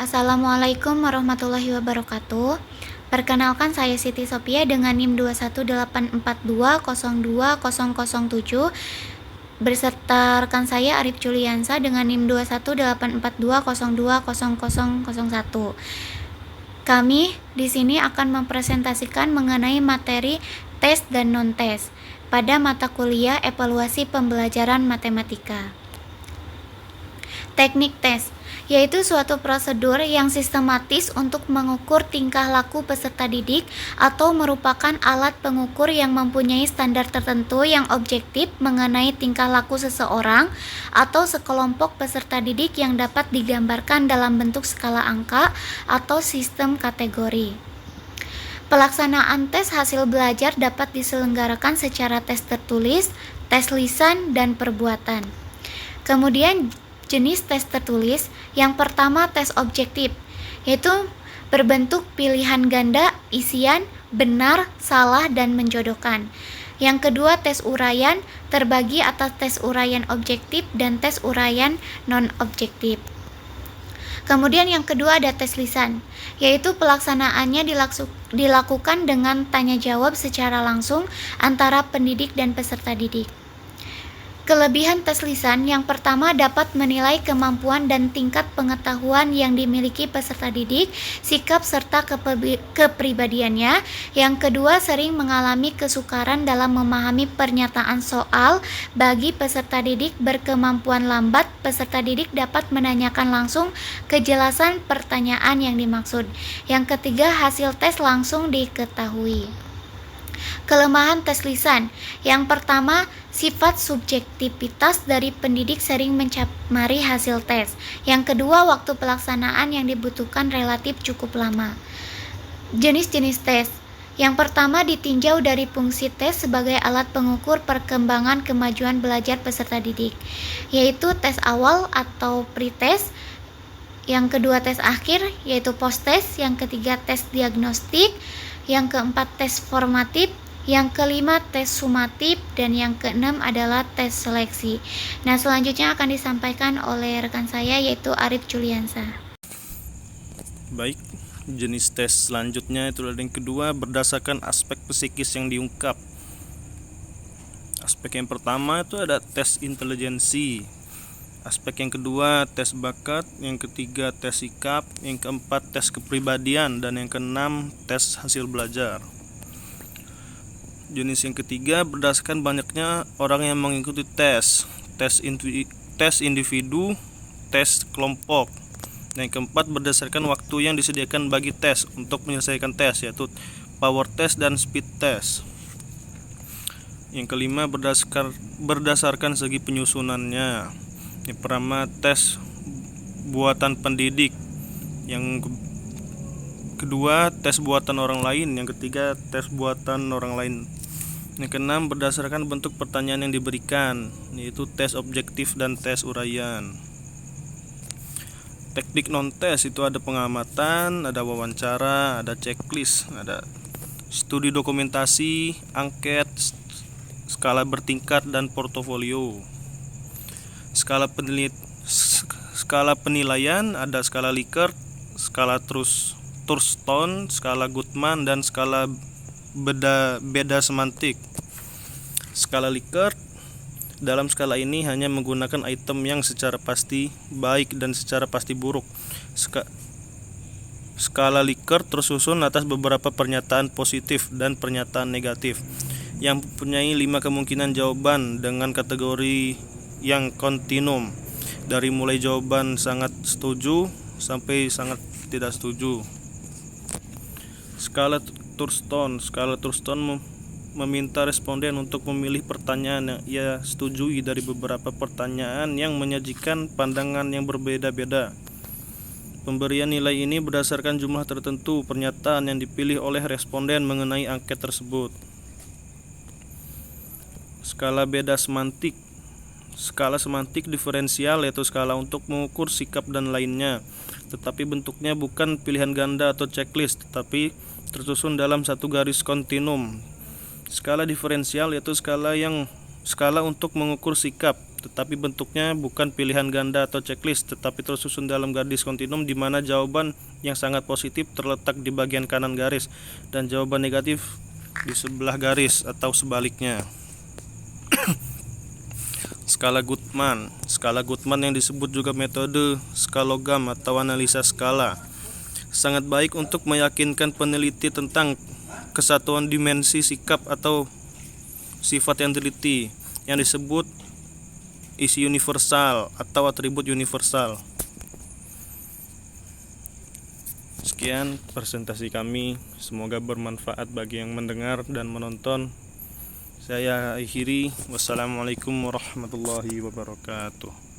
Assalamualaikum warahmatullahi wabarakatuh. Perkenalkan, saya Siti Sophia dengan NIM 21842020007 beserta rekan saya Arif Juliansa dengan NIM 21842020001. Kami di sini akan mempresentasikan mengenai materi tes dan non-tes pada mata kuliah evaluasi pembelajaran matematika. Teknik tes yaitu suatu prosedur yang sistematis untuk mengukur tingkah laku peserta didik atau merupakan alat pengukur yang mempunyai standar tertentu yang objektif mengenai tingkah laku seseorang atau sekelompok peserta didik yang dapat digambarkan dalam bentuk skala angka atau sistem kategori. Pelaksanaan tes hasil belajar dapat diselenggarakan secara tes tertulis, tes lisan, dan perbuatan. Kemudian jenis tes tertulis, yang pertama tes objektif, yaitu berbentuk pilihan ganda, isian, benar, salah, dan menjodohkan. Yang kedua tes uraian, terbagi atas tes uraian objektif dan tes uraian non-objektif. Kemudian yang kedua ada tes lisan, yaitu pelaksanaannya dilakukan dengan tanya jawab secara langsung antara pendidik dan peserta didik. Kelebihan tes lisan, yang pertama dapat menilai kemampuan dan tingkat pengetahuan yang dimiliki peserta didik, sikap serta kepribadiannya. Yang kedua, sering mengalami kesukaran dalam memahami pernyataan soal. Bagi peserta didik berkemampuan lambat, peserta didik dapat menanyakan langsung kejelasan pertanyaan yang dimaksud. Yang ketiga, hasil tes langsung diketahui. Kelemahan tes lisan, yang pertama, sifat subjektivitas dari pendidik sering mencemari hasil tes. Yang kedua, waktu pelaksanaan yang dibutuhkan relatif cukup lama. Jenis-jenis tes, yang pertama ditinjau dari fungsi tes sebagai alat pengukur perkembangan kemajuan belajar peserta didik, yaitu tes awal atau pre-tes. Yang kedua tes akhir, yaitu post-tes. Yang ketiga tes diagnostik. Yang keempat tes formatif. Yang kelima tes sumatif, dan yang keenam adalah tes seleksi. Nah, selanjutnya akan disampaikan oleh rekan saya yaitu Arif Juliansa. Baik, jenis tes selanjutnya itu adalah yang kedua berdasarkan aspek psikis yang diungkap. Aspek yang pertama itu ada tes intelijensi. Aspek yang kedua tes bakat, yang ketiga tes sikap, yang keempat tes kepribadian, dan yang keenam tes hasil belajar. Jenis yang ketiga berdasarkan banyaknya orang yang mengikuti tes individu, tes kelompok. Dan yang keempat berdasarkan waktu yang disediakan bagi tes untuk menyelesaikan tes, yaitu power test dan speed test. Yang kelima berdasarkan segi penyusunannya. Yang pertama tes buatan pendidik, yang kedua tes buatan orang lain, yang ketiga tes buatan orang lain. Yang keenam berdasarkan bentuk pertanyaan yang diberikan, yaitu tes objektif dan tes uraian. Teknik non-tes itu ada pengamatan, ada wawancara, ada checklist, ada studi dokumentasi, angket, skala bertingkat, dan portofolio. Skala penilaian ada skala Likert, skala Thurston, skala Goodman, dan skala beda semantik. Skala Likert, dalam skala ini hanya menggunakan item yang secara pasti baik dan secara pasti buruk. Skala Likert tersusun atas beberapa pernyataan positif dan pernyataan negatif yang mempunyai 5 kemungkinan jawaban dengan kategori yang kontinum, dari mulai jawaban sangat setuju sampai sangat tidak setuju. Skala Thurston meminta responden untuk memilih pertanyaan yang ia setujui dari beberapa pertanyaan yang menyajikan pandangan yang berbeda-beda. Pemberian nilai ini berdasarkan jumlah tertentu pernyataan yang dipilih oleh responden mengenai angket tersebut. Skala beda semantik. Skala semantik diferensial, yaitu skala untuk mengukur sikap dan lainnya, tetapi bentuknya bukan pilihan ganda atau checklist, tetapi tersusun dalam satu garis kontinum. Skala diferensial yaitu skala untuk mengukur sikap, tetapi bentuknya bukan pilihan ganda atau checklist, tetapi tersusun dalam garis kontinum di mana jawaban yang sangat positif terletak di bagian kanan garis dan jawaban negatif di sebelah garis atau sebaliknya. Skala Goodman. Skala Goodman yang disebut juga metode skalogam atau analisa skala sangat baik untuk meyakinkan peneliti tentang kesatuan dimensi sikap atau sifat yang teliti yang disebut isi universal atau atribut universal. Sekian presentasi kami, semoga bermanfaat bagi yang mendengar dan menonton. Saya akhiri, wassalamualaikum warahmatullahi wabarakatuh.